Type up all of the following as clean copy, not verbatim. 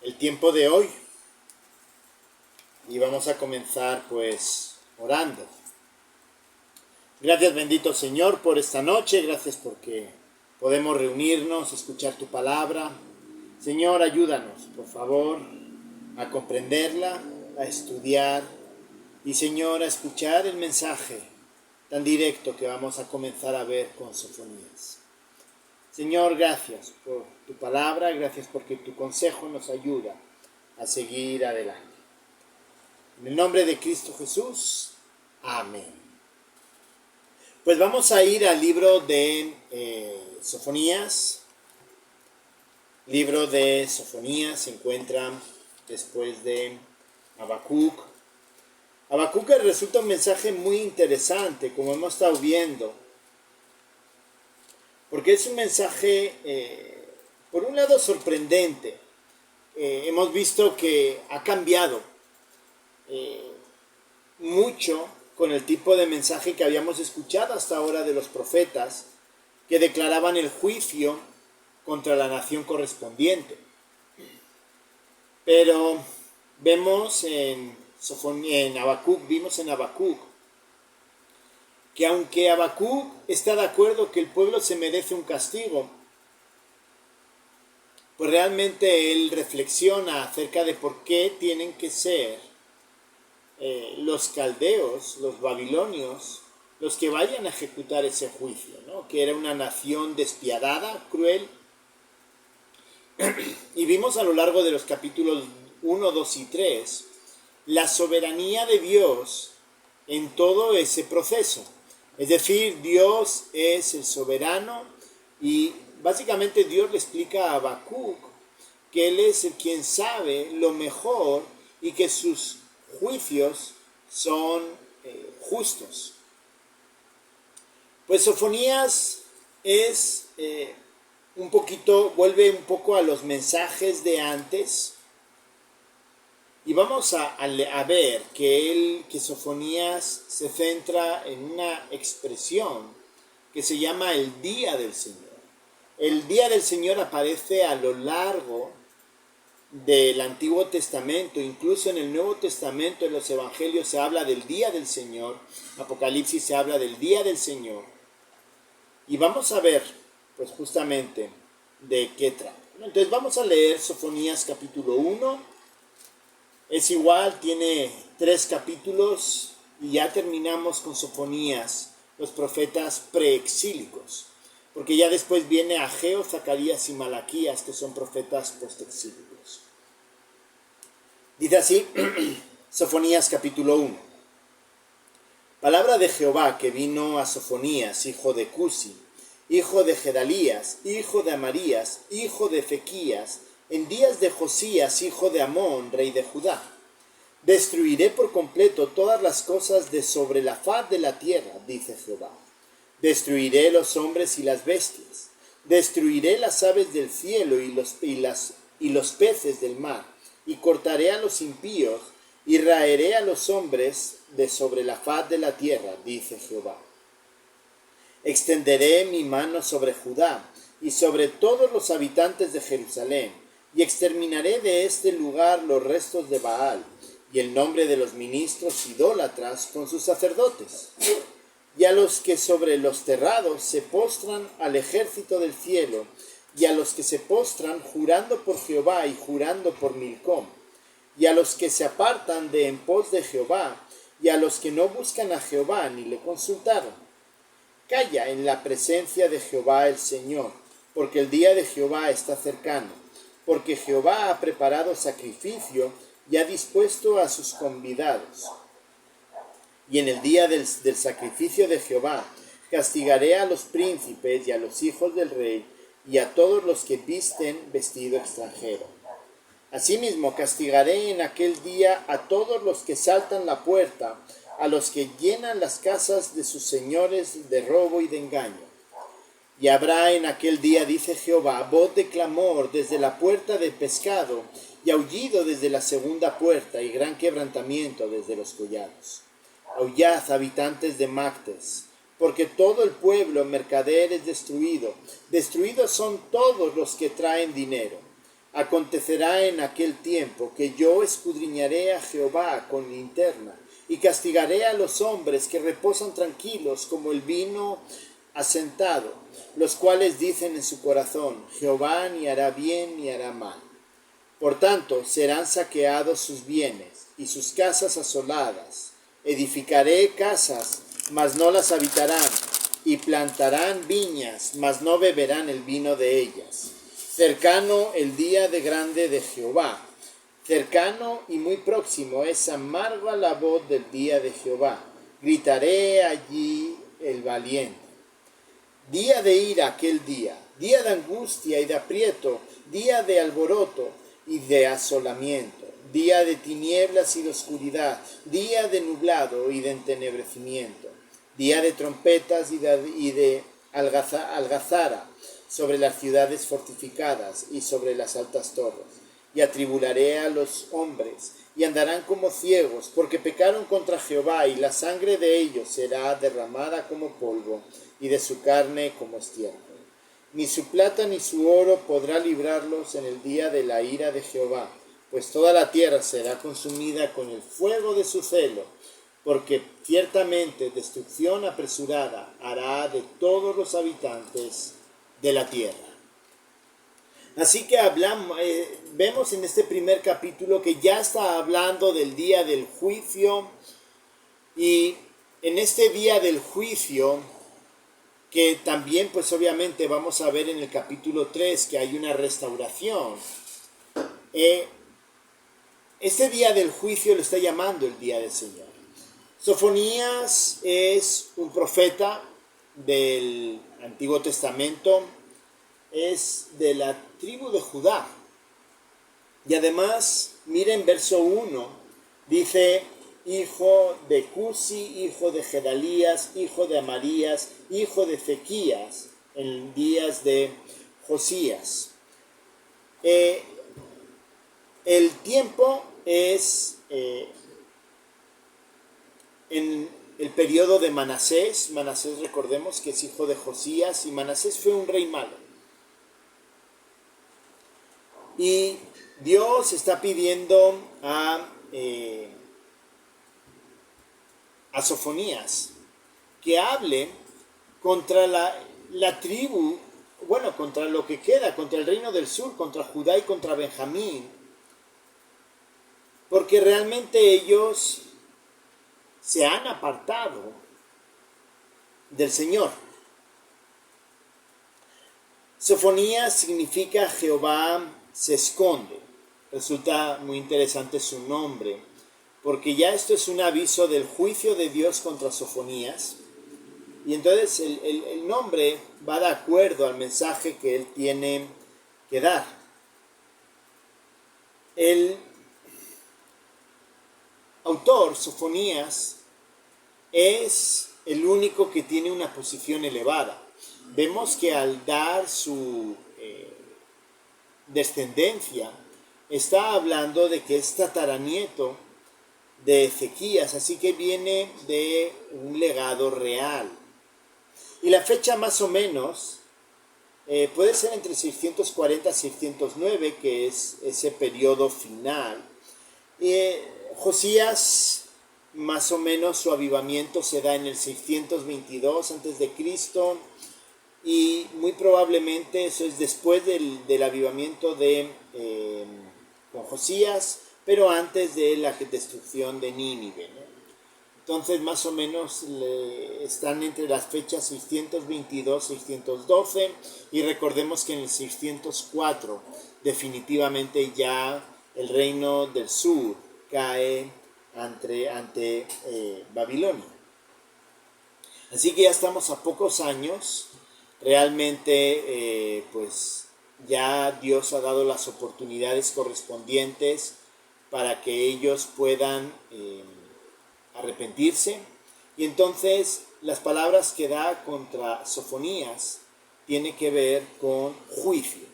el tiempo de hoy y vamos a comenzar pues orando. Gracias bendito Señor por esta noche, gracias porque podemos reunirnos, escuchar tu palabra. Señor, ayúdanos, por favor, a comprenderla, a estudiar y Señor, a escuchar el mensaje tan directo que vamos a comenzar a ver con Sofonías. Señor, gracias por tu palabra, gracias porque tu consejo nos ayuda a seguir adelante. En el nombre de Cristo Jesús, amén. Pues vamos a ir al libro de Sofonías. Libro de Sofonías se encuentra después de Habacuc. Habacuc resulta un mensaje muy interesante, como hemos estado viendo, porque es un mensaje, por un lado, sorprendente. Hemos visto que ha cambiado mucho con el tipo de mensaje que habíamos escuchado hasta ahora de los profetas que declaraban el juicio contra la nación correspondiente. Pero vemos en Habacuc, que aunque Habacuc está de acuerdo que el pueblo se merece un castigo, pues realmente él reflexiona acerca de por qué tienen que ser los caldeos, los babilonios, los que vayan a ejecutar ese juicio, ¿no? Que era una nación despiadada, cruel. Y vimos a lo largo de los capítulos 1, 2 y 3 la soberanía de Dios en todo ese proceso. Es decir, Dios es el soberano y básicamente Dios le explica a Habacuc que Él es el quien sabe lo mejor y que sus juicios son justos. Pues Sofonías es vuelve un poco a los mensajes de antes y vamos a ver que Sofonías se centra en una expresión que se llama el Día del Señor. El Día del Señor aparece a lo largo del Antiguo Testamento, incluso en el Nuevo Testamento, en los Evangelios se habla del Día del Señor, Apocalipsis se habla del Día del Señor. Y vamos a ver, pues justamente, de qué trata. Entonces vamos a leer Sofonías capítulo 1. Es igual, tiene 3 capítulos y ya terminamos con Sofonías, los profetas preexílicos. Porque ya después viene Ageo, Zacarías y Malaquías, que son profetas postexílicos. Dice así, Sofonías capítulo 1. Palabra de Jehová que vino a Sofonías, hijo de Cusi, hijo de Gedalías, hijo de Amarías, hijo de Ezequías, en días de Josías, hijo de Amón, rey de Judá. Destruiré por completo todas las cosas de sobre la faz de la tierra, dice Jehová. Destruiré los hombres y las bestias. Destruiré las aves del cielo y los peces del mar. Y cortaré a los impíos y raeré a los hombres de sobre la faz de la tierra, dice Jehová. Extenderé mi mano sobre Judá y sobre todos los habitantes de Jerusalén, y exterminaré de este lugar los restos de Baal, y el nombre de los ministros idólatras con sus sacerdotes, y a los que sobre los terrados se postran al ejército del cielo, y a los que se postran jurando por Jehová y jurando por Milcom, y a los que se apartan de en pos de Jehová, y a los que no buscan a Jehová ni le consultaron. Calla en la presencia de Jehová el Señor, porque el día de Jehová está cercano, porque Jehová ha preparado sacrificio y ha dispuesto a sus convidados. Y en el día del sacrificio de Jehová castigaré a los príncipes y a los hijos del rey y a todos los que visten vestido extranjero. Asimismo castigaré en aquel día a todos los que saltan la puerta, a los que llenan las casas de sus señores de robo y de engaño. Y habrá en aquel día, dice Jehová, voz de clamor desde la puerta del pescado, y aullido desde la segunda puerta, y gran quebrantamiento desde los collados. Aullad, habitantes de Mactes, porque todo el pueblo mercader es destruido. Destruidos son todos los que traen dinero. Acontecerá en aquel tiempo que yo escudriñaré a Jehová con linterna y castigaré a los hombres que reposan tranquilos como el vino asentado, los cuales dicen en su corazón, Jehová ni hará bien ni hará mal. Por tanto, serán saqueados sus bienes y sus casas asoladas. Edificaré casas, mas no las habitarán, y plantarán viñas, mas no beberán el vino de ellas. Cercano el día de grande de Jehová. Cercano y muy próximo es amarga la voz del día de Jehová. Gritaré allí el valiente. Día de ira aquel día, día de angustia y de aprieto, día de alboroto y de asolamiento, día de tinieblas y de oscuridad, día de nublado y de entenebrecimiento, día de trompetas y de algazara sobre las ciudades fortificadas y sobre las altas torres. Y atribularé a los hombres, y andarán como ciegos, porque pecaron contra Jehová, y la sangre de ellos será derramada como polvo, y de su carne como estiércol. Ni su plata ni su oro podrá librarlos en el día de la ira de Jehová, pues toda la tierra será consumida con el fuego de su celo, porque ciertamente destrucción apresurada hará de todos los habitantes de la tierra. Así que vemos en este primer capítulo que ya está hablando del día del juicio, y en este día del juicio, que también pues obviamente vamos a ver en el capítulo 3 que hay una restauración, este día del juicio lo está llamando el día del Señor. Sofonías es un profeta del Antiguo Testamento, es de la tribu de Judá. Y además, miren verso 1, dice, hijo de Cusi, hijo de Gedalías, hijo de Amarías, hijo de Ezequías, en días de Josías. El tiempo es en el periodo de Manasés. Manasés, recordemos que es hijo de Josías, y Manasés fue un rey malo. Y Dios está pidiendo a Sofonías que hable contra la tribu, bueno, contra lo que queda, contra el reino del sur, contra Judá y contra Benjamín, porque realmente ellos se han apartado del Señor. Sofonías significa Jehová se esconde. Resulta muy interesante su nombre, porque ya esto es un aviso del juicio de Dios contra Sofonías, y entonces el nombre va de acuerdo al mensaje que él tiene que dar. El autor, Sofonías, es el único que tiene una posición elevada. Vemos que al dar su descendencia, está hablando de que es tataranieto de Ezequías, así que viene de un legado real. Y la fecha más o menos puede ser entre 640 y 609, que es ese periodo final. Josías, más o menos su avivamiento se da en el 622 a.C., y muy probablemente eso es después del avivamiento de con Josías, pero antes de la destrucción de Nínive, ¿no? Entonces más o menos están entre las fechas 622-612, y recordemos que en el 604 definitivamente ya el reino del sur cae ante Babilonia. Así que ya estamos a pocos años. Realmente pues ya Dios ha dado las oportunidades correspondientes para que ellos puedan arrepentirse, y entonces las palabras que da contra Sofonías tiene que ver con juicio.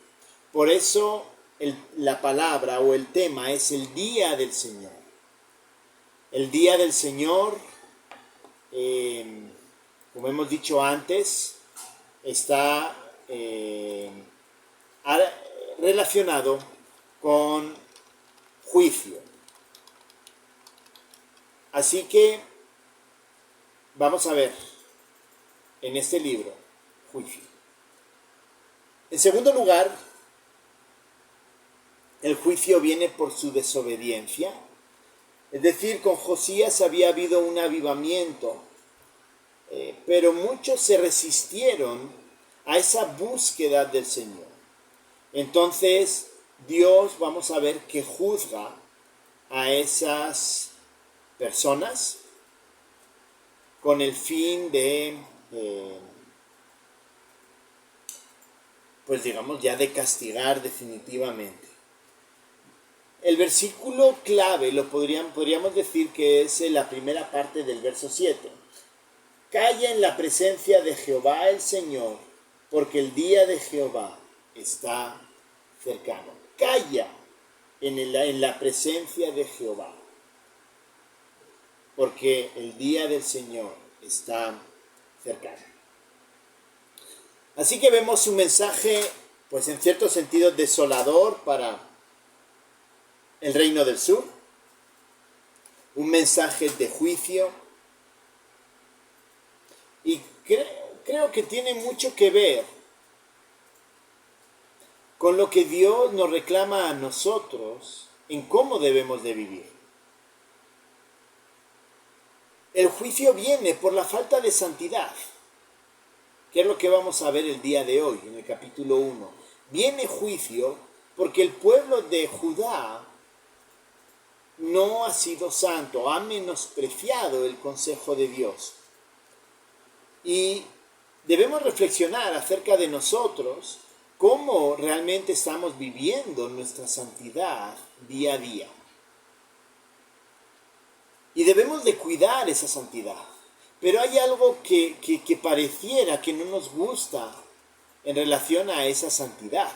Por eso la palabra o el tema es el día del Señor. El día del Señor, como hemos dicho antes, está relacionado con juicio. Así que vamos a ver en este libro juicio. En segundo lugar, el juicio viene por su desobediencia. Es decir, con Josías había habido un avivamiento, pero muchos se resistieron a esa búsqueda del Señor. Entonces, Dios, vamos a ver, que juzga a esas personas con el fin de, pues digamos, ya de castigar definitivamente. El versículo clave lo podríamos decir que es la primera parte del verso 7. Calla en la presencia de Jehová el Señor, porque el día de Jehová está cercano. Calla en la presencia de Jehová, porque el día del Señor está cercano. Así que vemos un mensaje, pues en cierto sentido desolador para el reino del sur, un mensaje de juicio, y creo que tiene mucho que ver con lo que Dios nos reclama a nosotros en cómo debemos de vivir. El juicio viene por la falta de santidad, que es lo que vamos a ver el día de hoy, en el capítulo 1. Viene juicio porque el pueblo de Judá no ha sido santo, ha menospreciado el consejo de Dios. Y debemos reflexionar acerca de nosotros, cómo realmente estamos viviendo nuestra santidad día a día. Y debemos de cuidar esa santidad. Pero hay algo que pareciera que no nos gusta en relación a esa santidad.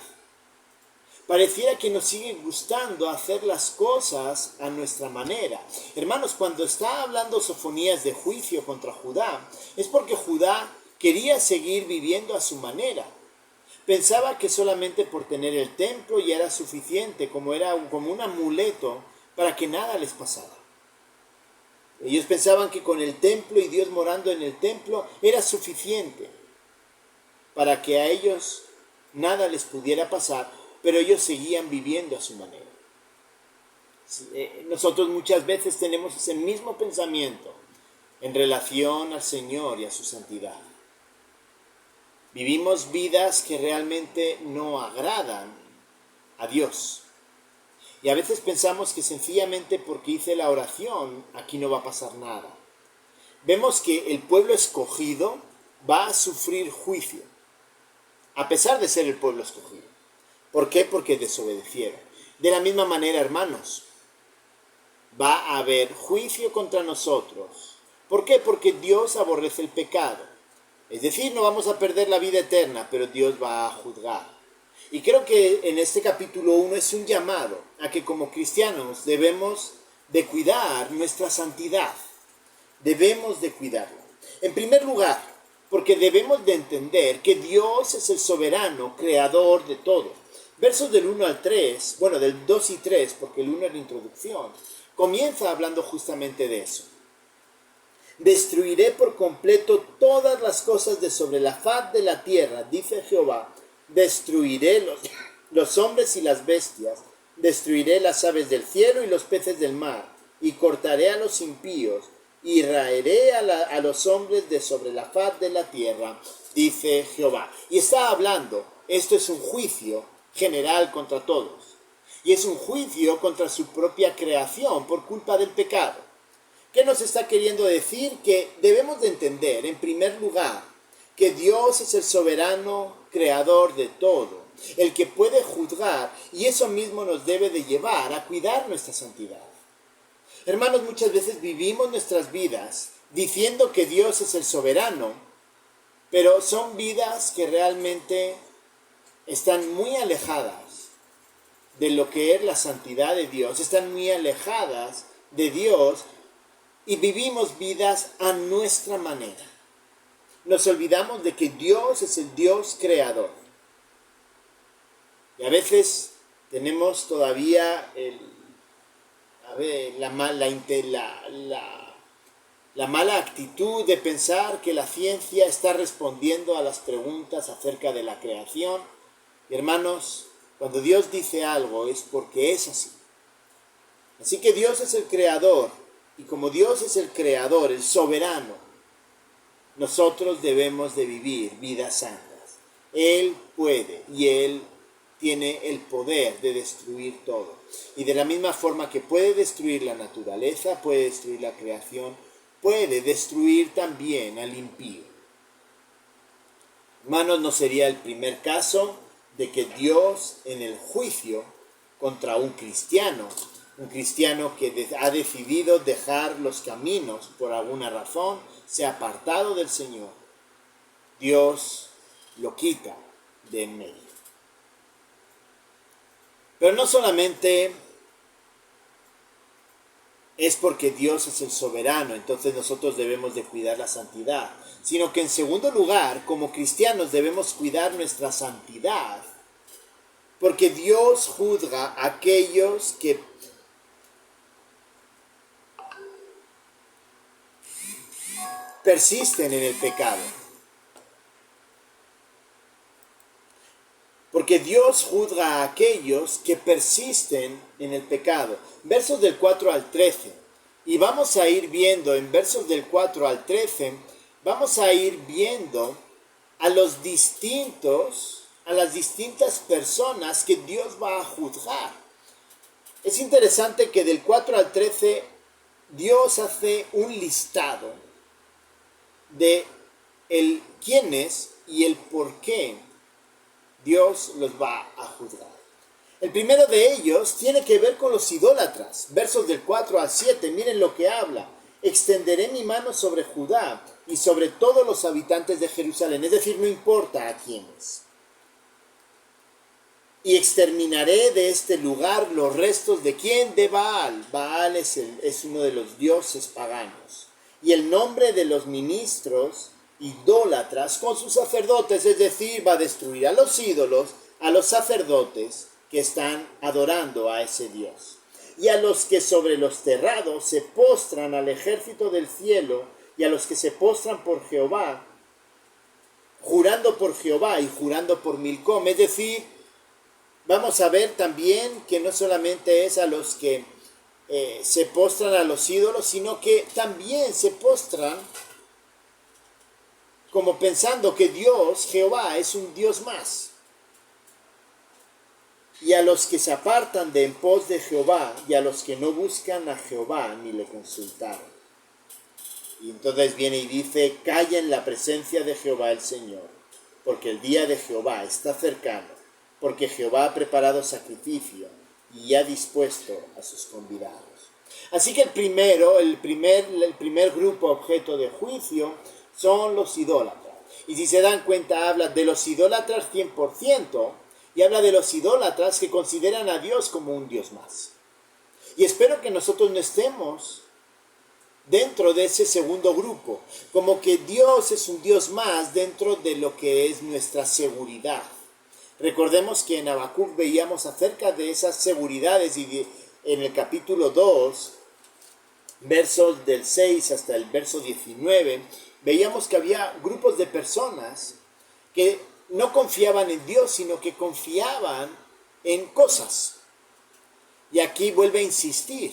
Pareciera que nos sigue gustando hacer las cosas a nuestra manera. Hermanos, cuando está hablando Sofonías de juicio contra Judá, es porque Judá quería seguir viviendo a su manera. Pensaba que solamente por tener el templo ya era suficiente, como un amuleto para que nada les pasara. Ellos pensaban que con el templo y Dios morando en el templo era suficiente para que a ellos nada les pudiera pasar, pero ellos seguían viviendo a su manera. Nosotros muchas veces tenemos ese mismo pensamiento en relación al Señor y a su santidad. Vivimos vidas que realmente no agradan a Dios. Y a veces pensamos que sencillamente porque hice la oración, aquí no va a pasar nada. Vemos que el pueblo escogido va a sufrir juicio, a pesar de ser el pueblo escogido. ¿Por qué? Porque desobedecieron. De la misma manera, hermanos, va a haber juicio contra nosotros. ¿Por qué? Porque Dios aborrece el pecado. Es decir, no vamos a perder la vida eterna, pero Dios va a juzgar. Y creo que en este capítulo 1 es un llamado a que como cristianos debemos de cuidar nuestra santidad. Debemos de cuidarla. En primer lugar, porque debemos de entender que Dios es el soberano, creador de todo. Versos del 1 al 3, bueno, del 2 y 3, porque el 1 es la introducción, comienza hablando justamente de eso. Destruiré por completo todas las cosas de sobre la faz de la tierra, dice Jehová. Destruiré los hombres y las bestias, destruiré las aves del cielo y los peces del mar, y cortaré a los impíos, y raeré a los hombres de sobre la faz de la tierra, dice Jehová. Y está hablando, esto es un juicio general contra todos, y es un juicio contra su propia creación por culpa del pecado. ¿Qué nos está queriendo decir? Que debemos de entender, en primer lugar, que Dios es el soberano creador de todo, el que puede juzgar, y eso mismo nos debe de llevar a cuidar nuestra santidad. Hermanos, muchas veces vivimos nuestras vidas diciendo que Dios es el soberano, pero son vidas que realmente están muy alejadas de lo que es la santidad de Dios, están muy alejadas de Dios y vivimos vidas a nuestra manera. Nos olvidamos de que Dios es el Dios creador. Y a veces Tenemos todavía la mala actitud de pensar que la ciencia está respondiendo a las preguntas acerca de la creación. Y hermanos, cuando Dios dice algo es porque es así. Así que Dios es el creador, y como Dios es el creador, el soberano, nosotros debemos de vivir vidas santas. Él puede y Él tiene el poder de destruir todo. Y de la misma forma que puede destruir la naturaleza, puede destruir la creación, puede destruir también al impío. Hermanos, no sería el primer caso de que Dios en el juicio contra un cristiano que ha decidido dejar los caminos por alguna razón, se ha apartado del Señor, Dios lo quita de en medio. Pero no solamente es porque Dios es el soberano, entonces nosotros debemos de cuidar la santidad, sino que en segundo lugar, como cristianos debemos cuidar nuestra santidad, porque Dios juzga a aquellos que persisten en el pecado. Porque Dios juzga a aquellos que persisten en el pecado. Versos del 4 al 13. Y vamos a ir viendo en versos del 4 al 13, vamos a ir viendo a las distintas personas que Dios va a juzgar. Es interesante que del 4 al 13 Dios hace un listado de el quiénes y el por qué Dios los va a juzgar. El primero de ellos tiene que ver con los idólatras. Versos del 4 al 7, miren lo que habla. Extenderé mi mano sobre Judá y sobre todos los habitantes de Jerusalén. Es decir, no importa a quiénes. Y exterminaré de este lugar los restos de ¿quién? De Baal. Baal es uno de los dioses paganos. Y el nombre de los ministros idólatras con sus sacerdotes, es decir, va a destruir a los ídolos, a los sacerdotes que están adorando a ese Dios. Y a los que sobre los terrados se postran al ejército del cielo, y a los que se postran por Jehová, jurando por Jehová y jurando por Milcom. Es decir, vamos a ver también que no solamente es a los que se postran a los ídolos, sino que también se postran como pensando que Dios, Jehová, es un Dios más. Y a los que se apartan de en pos de Jehová, y a los que no buscan a Jehová ni le consultaron. Y entonces viene y dice, calla en la presencia de Jehová el Señor, porque el día de Jehová está cercano, porque Jehová ha preparado sacrificio y ha dispuesto a sus convidados. Así que el primer grupo objeto de juicio son los idólatras. Y si se dan cuenta, habla de los idólatras 100%, y habla de los idólatras que consideran a Dios como un Dios más. Y espero que nosotros no estemos dentro de ese segundo grupo, como que Dios es un Dios más dentro de lo que es nuestra seguridad. Recordemos que en Habacuc veíamos acerca de esas seguridades y en el capítulo 2, versos del 6 hasta el verso 19, veíamos que había grupos de personas que no confiaban en Dios, sino que confiaban en cosas. Y aquí vuelve a insistir.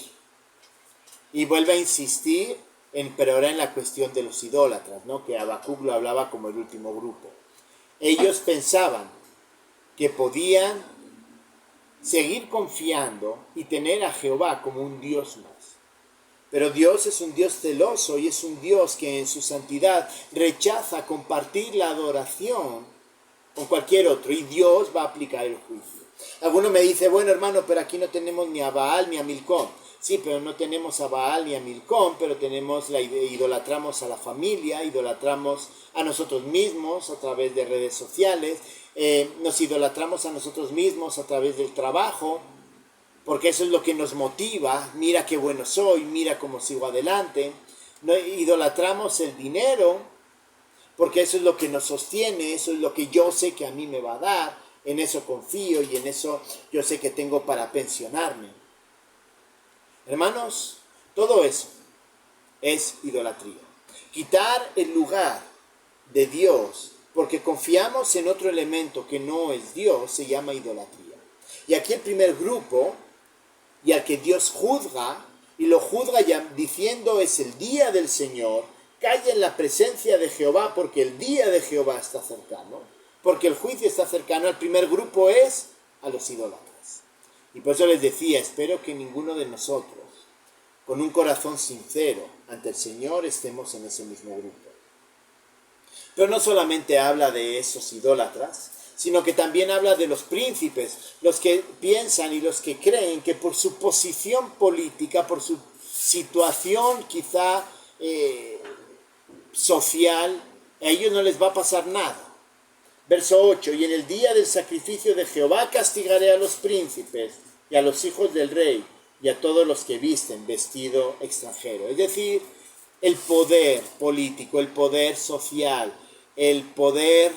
Y vuelve a insistir, pero ahora en la cuestión de los idólatras, ¿no? Que Habacuc lo hablaba como el último grupo. Ellos pensaban que podían seguir confiando y tener a Jehová como un Dios más. Pero Dios es un Dios celoso y es un Dios que en su santidad rechaza compartir la adoración con cualquier otro, y Dios va a aplicar el juicio. Alguno me dice, bueno hermano, pero aquí no tenemos ni a Baal ni a Milcom. Sí, pero no tenemos a Baal ni a Milcom, pero idolatramos a la familia, idolatramos a nosotros mismos a través de redes sociales, nos idolatramos a nosotros mismos a través del trabajo, porque eso es lo que nos motiva. Mira qué bueno soy, mira cómo sigo adelante. No, idolatramos el dinero, porque eso es lo que nos sostiene, eso es lo que yo sé que a mí me va a dar. en eso confío y en eso yo sé que tengo para pensionarme. Hermanos, todo eso es idolatría. Quitar el lugar de Dios porque confiamos en otro elemento que no es Dios se llama idolatría. Y aquí el primer grupo, y al que Dios juzga, y lo juzga ya diciendo es el día del Señor, calla en la presencia de Jehová porque el día de Jehová está cercano, porque el juicio está cercano. El primer grupo es a los idólatras. Y por eso les decía, espero que ninguno de nosotros, con un corazón sincero ante el Señor, estemos en ese mismo grupo. Pero no solamente habla de esos idólatras, sino que también habla de los príncipes, los que piensan y los que creen que por su posición política, por su situación quizá social, a ellos no les va a pasar nada. Verso 8, y en el día del sacrificio de Jehová castigaré a los príncipes y a los hijos del rey y a todos los que visten vestido extranjero. Es decir, el poder político, el poder social, el poder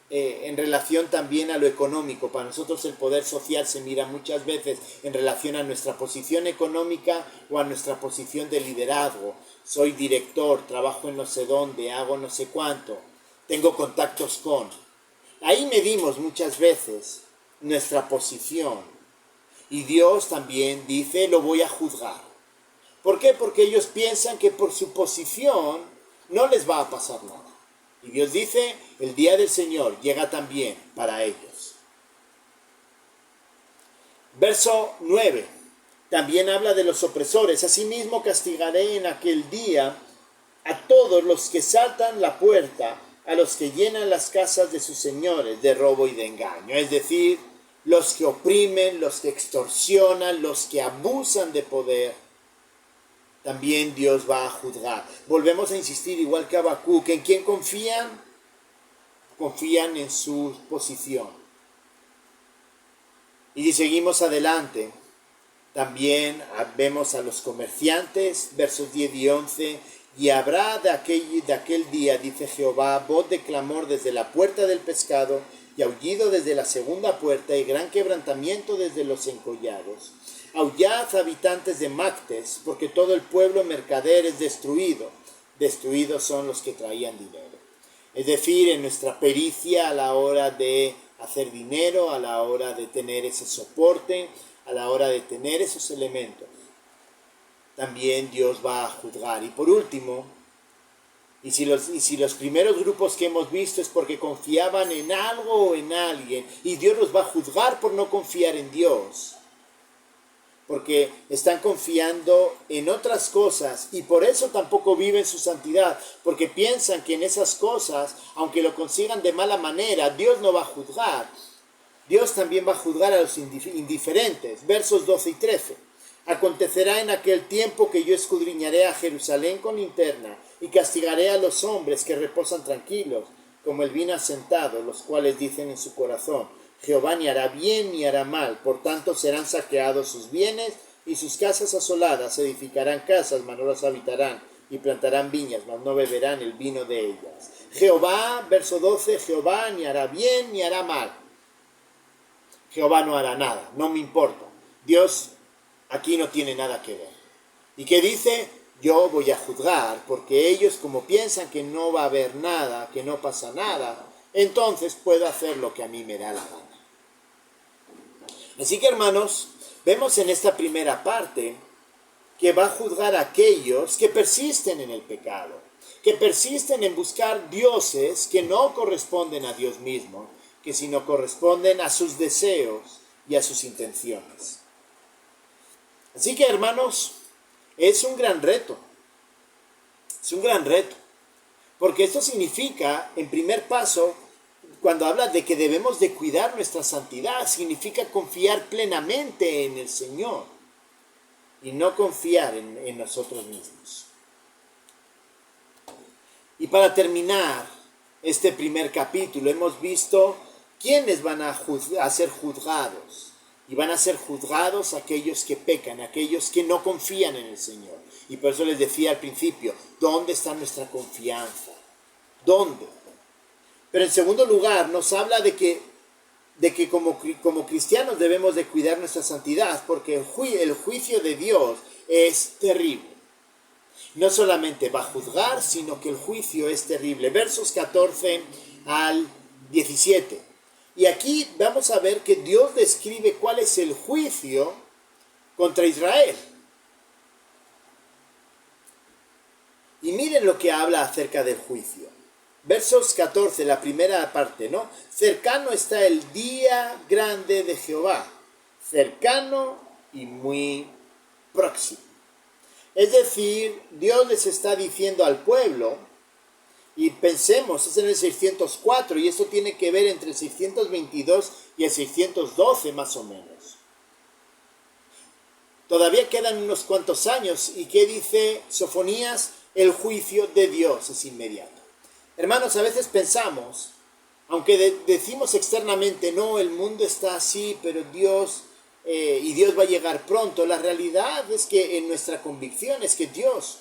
en relación también a lo económico. Para nosotros el poder social se mira muchas veces en relación a nuestra posición económica o a nuestra posición de liderazgo. Soy director, trabajo en no sé dónde, hago no sé cuánto, tengo contactos con. Ahí medimos muchas veces nuestra posición. Y Dios también dice, lo voy a juzgar. ¿Por qué? Porque ellos piensan que por su posición no les va a pasar nada. Y Dios dice, el día del Señor llega también para ellos. Verso 9, también habla de los opresores. Asimismo castigaré en aquel día a todos los que saltan la puerta, a los que llenan las casas de sus señores de robo y de engaño. Es decir, los que oprimen, los que extorsionan, los que abusan de poder. También Dios va a juzgar. Volvemos a insistir, igual que Habacuc, ¿en quién confían? Confían en su posición. Y si seguimos adelante, también vemos a los comerciantes, versos 10 y 11, y habrá de aquel día, dice Jehová, voz de clamor desde la puerta del pescado, y aullido desde la segunda puerta, y gran quebrantamiento desde los encollados. Aullad, habitantes de Mactes, porque todo el pueblo mercader es destruido. Destruidos son los que traían dinero. Es decir, en nuestra pericia a la hora de hacer dinero, a la hora de tener ese soporte, a la hora de tener esos elementos, también Dios va a juzgar. Y por último, y si los primeros grupos que hemos visto es porque confiaban en algo o en alguien, y Dios los va a juzgar por no confiar en Dios, porque están confiando en otras cosas y por eso tampoco viven su santidad, porque piensan que en esas cosas, aunque lo consigan de mala manera, Dios no va a juzgar. Dios también va a juzgar a los indiferentes. Versos 12 y 13. Acontecerá en aquel tiempo que yo escudriñaré a Jerusalén con linterna y castigaré a los hombres que reposan tranquilos, como el vino asentado, los cuales dicen en su corazón, Jehová ni hará bien ni hará mal, por tanto serán saqueados sus bienes y sus casas asoladas. Edificarán casas, mas no las habitarán, y plantarán viñas, mas no beberán el vino de ellas. Jehová, verso 12, Jehová ni hará bien ni hará mal. Jehová no hará nada, no me importa. Dios aquí no tiene nada que ver. ¿Y qué dice? Yo voy a juzgar, porque ellos como piensan que no va a haber nada, que no pasa nada, entonces puedo hacer lo que a mí me da la gana. Así que, hermanos, vemos en esta primera parte que va a juzgar a aquellos que persisten en el pecado, que persisten en buscar dioses que no corresponden a Dios mismo, que sino corresponden a sus deseos y a sus intenciones. Así que, hermanos, es un gran reto. Es un gran reto. Porque esto significa, en primer paso, cuando habla de que debemos de cuidar nuestra santidad, significa confiar plenamente en el Señor y no confiar en nosotros mismos. Y para terminar este primer capítulo, hemos visto quiénes van a ser juzgados. Y van a ser juzgados aquellos que pecan, aquellos que no confían en el Señor. Y por eso les decía al principio, ¿dónde está nuestra confianza? ¿Dónde? Pero en segundo lugar, nos habla de que de que como cristianos debemos de cuidar nuestra santidad, porque el juicio de Dios es terrible. No solamente va a juzgar, sino que el juicio es terrible. Versos 14 al 17. Y aquí vamos a ver que Dios describe cuál es el juicio contra Israel. Y miren lo que habla acerca del juicio. Versos 14, la primera parte, ¿no? Cercano está el día grande de Jehová. Cercano y muy próximo. Es decir, Dios les está diciendo al pueblo, y pensemos, es en el 604, y esto tiene que ver entre el 622 y el 612 más o menos. Todavía quedan unos cuantos años, y ¿qué dice Sofonías? El juicio de Dios es inmediato. Hermanos, a veces pensamos, aunque decimos externamente, no, el mundo está así, pero Dios, y Dios va a llegar pronto, la realidad es que en nuestra convicción es que Dios,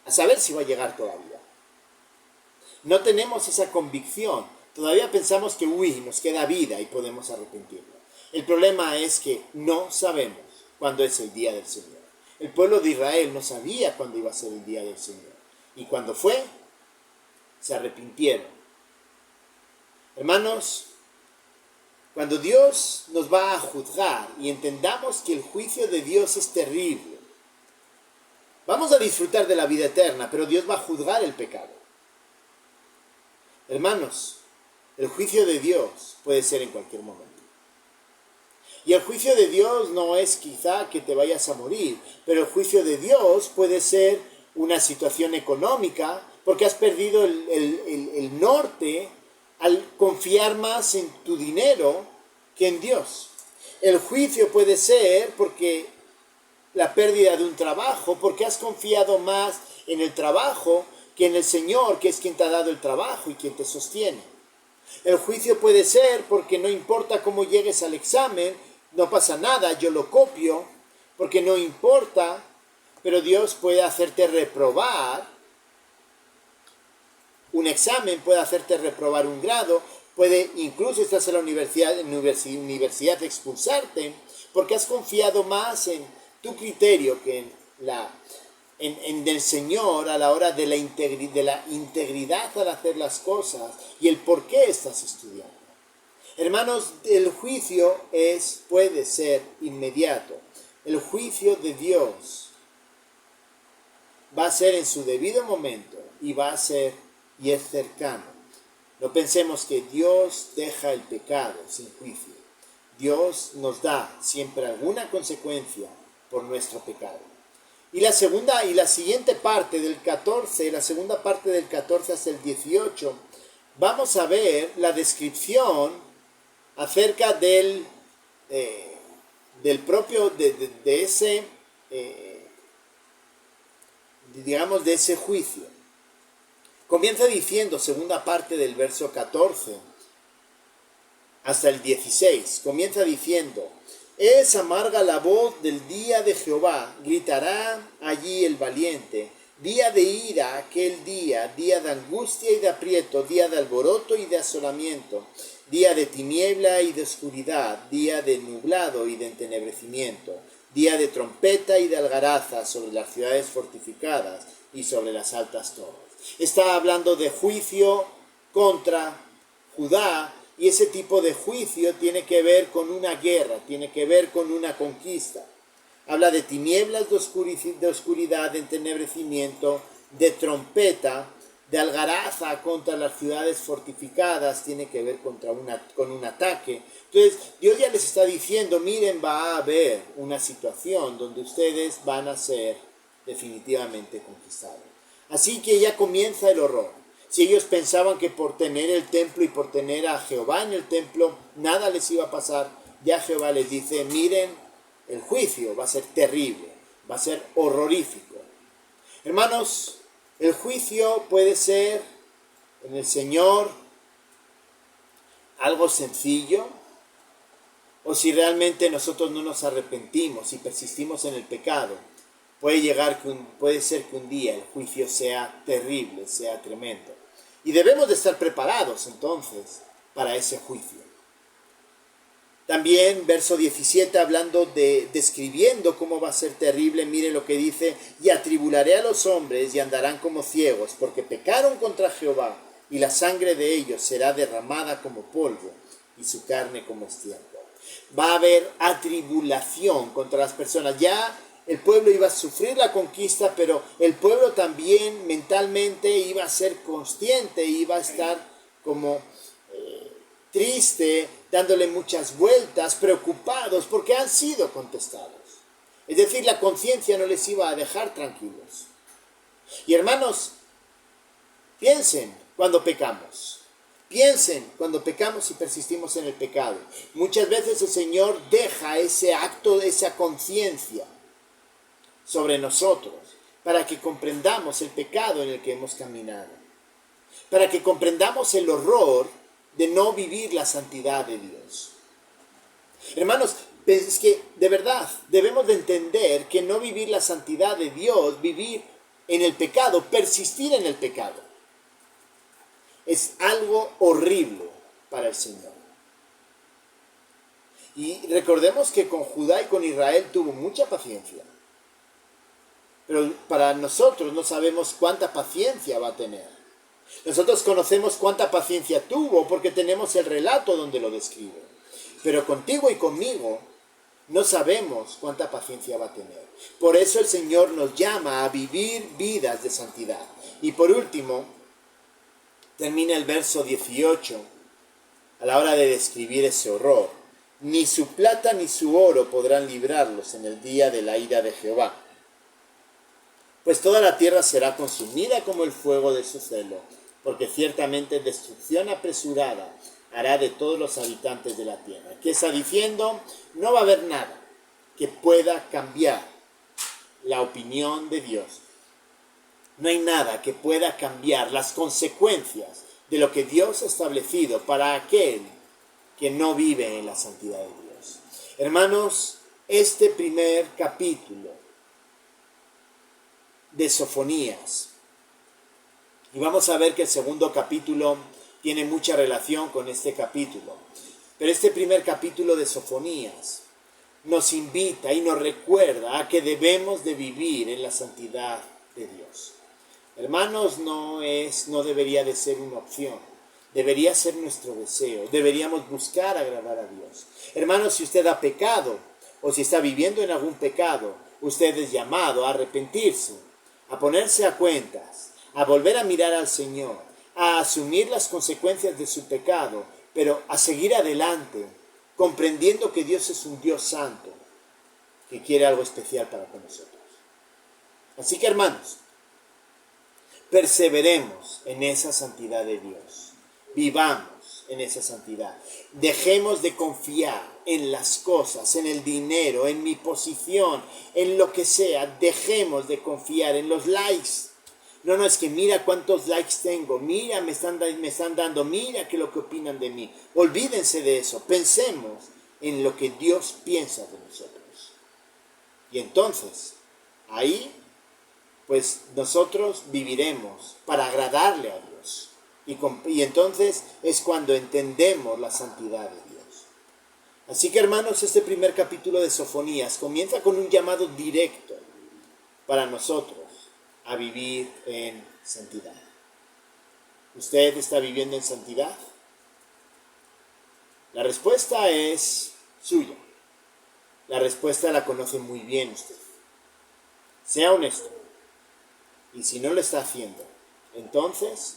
a saber si va a llegar todavía. No tenemos esa convicción, todavía pensamos que, nos queda vida y podemos arrepentirnos. El problema es que no sabemos cuándo es el día del Señor. El pueblo de Israel no sabía cuándo iba a ser el día del Señor. Y cuando fue, se arrepintieron. Hermanos, cuando Dios nos va a juzgar y entendamos que el juicio de Dios es terrible, vamos a disfrutar de la vida eterna, pero Dios va a juzgar el pecado. Hermanos, el juicio de Dios puede ser en cualquier momento. Y el juicio de Dios no es quizá que te vayas a morir, pero el juicio de Dios puede ser una situación económica, porque has perdido el norte al confiar más en tu dinero que en Dios. El juicio puede ser porque la pérdida de un trabajo, porque has confiado más en el trabajo que en el Señor, que es quien te ha dado el trabajo y quien te sostiene. El juicio puede ser porque no importa cómo llegues al examen, no pasa nada, yo lo copio, porque no importa, pero Dios puede hacerte reprobar un examen, puede hacerte reprobar un grado, puede incluso estás en la universidad expulsarte, porque has confiado más en tu criterio que en el Señor a la hora de la integridad al hacer las cosas y el por qué estás estudiando. Hermanos, el juicio puede ser inmediato. El juicio de Dios va a ser en su debido momento y es cercano. No pensemos que Dios deja el pecado sin juicio. Dios nos da siempre alguna consecuencia por nuestro pecado. Y la siguiente parte del 14, la segunda parte del 14 hasta el 18, vamos a ver la descripción acerca del propio, de ese, digamos, de ese juicio. Comienza diciendo, segunda parte del verso 14 hasta el 16, comienza diciendo: es amarga la voz del día de Jehová, gritará allí el valiente, día de ira aquel día, día de angustia y de aprieto, día de alboroto y de asolamiento, día de tiniebla y de oscuridad, día de nublado y de entenebrecimiento, día de trompeta y de algaraza sobre las ciudades fortificadas y sobre las altas torres. Está hablando de juicio contra Judá, y ese tipo de juicio tiene que ver con una guerra, tiene que ver con una conquista. Habla de tinieblas, de oscuridad, de entenebrecimiento, de trompeta, de algaraza contra las ciudades fortificadas, tiene que ver con un ataque. Entonces, Dios ya les está diciendo, miren, va a haber una situación donde ustedes van a ser definitivamente conquistados. Así que ya comienza el horror. Si ellos pensaban que por tener el templo y por tener a Jehová en el templo, nada les iba a pasar, ya Jehová les dice, miren, el juicio va a ser terrible, va a ser horrorífico. Hermanos, el juicio puede ser en el Señor algo sencillo, o si realmente nosotros no nos arrepentimos y persistimos en el pecado, puede ser que un día el juicio sea terrible, sea tremendo. Y debemos de estar preparados entonces para ese juicio. También verso 17, describiendo cómo va a ser terrible, mire lo que dice: y atribularé a los hombres y andarán como ciegos, porque pecaron contra Jehová, y la sangre de ellos será derramada como polvo, y su carne como estiércol. Va a haber atribulación contra las personas. Ya el pueblo iba a sufrir la conquista, pero el pueblo también mentalmente iba a ser consciente, iba a estar como triste, dándole muchas vueltas, preocupados, porque han sido contestados. Es decir, la conciencia no les iba a dejar tranquilos. Y hermanos, piensen cuando pecamos. Piensen cuando pecamos y persistimos en el pecado. Muchas veces el Señor deja ese acto, esa conciencia sobre nosotros, para que comprendamos el pecado en el que hemos caminado, para que comprendamos el horror de no vivir la santidad de Dios. Hermanos, es que de verdad debemos de entender que no vivir la santidad de Dios, vivir en el pecado, persistir en el pecado, es algo horrible para el Señor. Y recordemos que con Judá y con Israel tuvo mucha paciencia. Pero para nosotros no sabemos cuánta paciencia va a tener. Nosotros conocemos cuánta paciencia tuvo porque tenemos el relato donde lo describe. Pero contigo y conmigo no sabemos cuánta paciencia va a tener. Por eso el Señor nos llama a vivir vidas de santidad. Y por último, termina el verso 18 a la hora de describir ese horror. Ni su plata ni su oro podrán librarlos en el día de la ira de Jehová. Pues toda la tierra será consumida como el fuego de su celo, porque ciertamente destrucción apresurada hará de todos los habitantes de la tierra. ¿Qué está diciendo? No va a haber nada que pueda cambiar la opinión de Dios. No hay nada que pueda cambiar las consecuencias de lo que Dios ha establecido para aquel que no vive en la santidad de Dios. Hermanos, este primer capítulo de Sofonías, y vamos a ver que el segundo capítulo tiene mucha relación con este capítulo, pero este primer capítulo de Sofonías nos invita y nos recuerda a que debemos de vivir en la santidad de Dios. Hermanos, no debería de ser una opción, debería ser nuestro deseo, deberíamos buscar agradar a Dios. Hermanos, si usted ha pecado o si está viviendo en algún pecado, usted es llamado a arrepentirse, a ponerse a cuentas, a volver a mirar al Señor, a asumir las consecuencias de su pecado, pero a seguir adelante, comprendiendo que Dios es un Dios santo, que quiere algo especial para con nosotros. Así que, hermanos, perseveremos en esa santidad de Dios, vivamos en esa santidad, dejemos de confiar en las cosas, en el dinero, en mi posición, en lo que sea, dejemos de confiar en los likes. No, es que mira cuántos likes tengo, mira, me están dando, mira que lo que opinan de mí. Olvídense de eso, pensemos en lo que Dios piensa de nosotros. Y entonces, ahí, pues nosotros viviremos para agradarle a Dios. Y entonces es cuando entendemos la santidad de Dios. Así que, hermanos, este primer capítulo de Sofonías comienza con un llamado directo para nosotros a vivir en santidad. ¿Usted está viviendo en santidad? La respuesta es suya. La respuesta la conoce muy bien usted. Sea honesto. Y si no lo está haciendo, entonces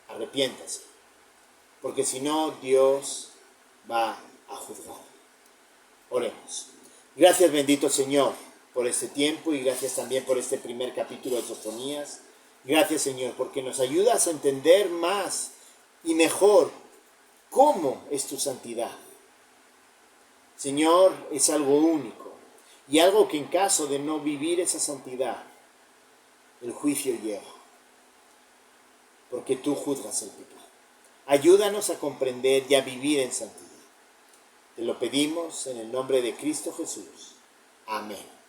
arrepiéntase. Porque si no, Dios va a juzgar. Oremos. Gracias, bendito Señor, por este tiempo y gracias también por este primer capítulo de Sofonías. Gracias, Señor, porque nos ayudas a entender más y mejor cómo es tu santidad. Señor, es algo único y algo que en caso de no vivir esa santidad, el juicio llega, porque tú juzgas el pecado. Ayúdanos a comprender y a vivir en santidad. Te lo pedimos en el nombre de Cristo Jesús. Amén.